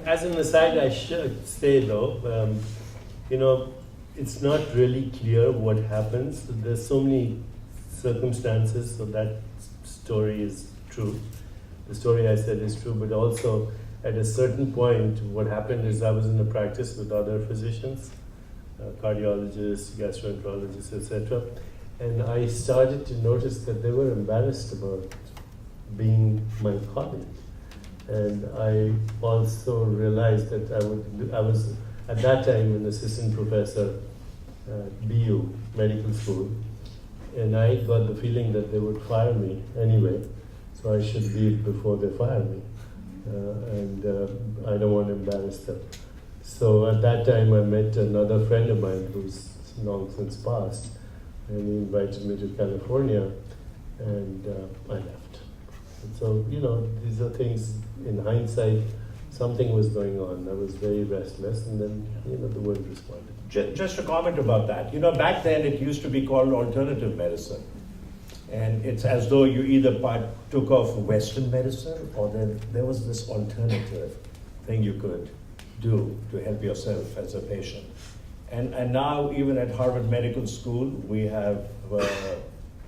as an aside, I should say though, you know, it's not really clear what happens. There's so many circumstances, so that story is true. The story I said is true, but also at a certain point, what happened is I was in a practice with other physicians, cardiologists, gastroenterologists, etc. And I started to notice that they were embarrassed about being my colleague. And I also realized that I was at that time an assistant professor at BU, medical school, and I got the feeling that they would fire me anyway, so I should leave before they fire me. I don't want to embarrass them. So at that time I met another friend of mine who's long since passed, and he invited me to California, and I left. And so, you know, these are things, in hindsight, something was going on. I was very restless, and then, you know, the world responded. Just a comment about that. You know, back then it used to be called alternative medicine. And it's as though you either took off Western medicine, or there was this alternative thing you could do to help yourself as a patient. And now, even at Harvard Medical School, we have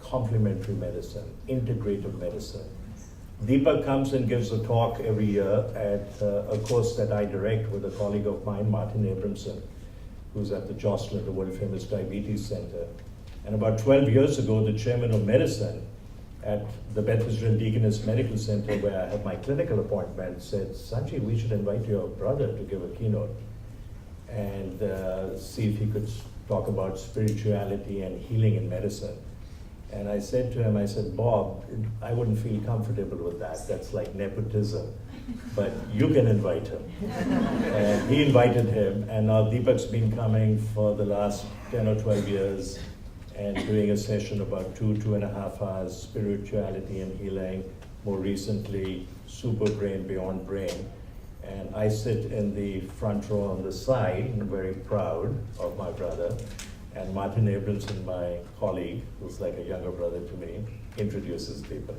complementary medicine, integrative medicine. Deepak comes and gives a talk every year at a course that I direct with a colleague of mine, Martin Abramson, who's at the Joslin, the world famous diabetes center. And about 12 years ago, the chairman of medicine at the Bethesda Deaconess Medical Center, where I have my clinical appointment, said, Sanjiv, we should invite your brother to give a keynote and see if he could talk about spirituality and healing in medicine. And I said to him, I said, Bob, I wouldn't feel comfortable with that. That's like nepotism. But you can invite him. And he invited him, and now Deepak's been coming for the last 10 or 12 years and doing a session about 2.5 hours, spirituality and healing, more recently, super brain, beyond brain. And I sit in the front row on the side, and I'm very proud of my brother. And Martin Abramson, my colleague, who's like a younger brother to me, introduces Deepak.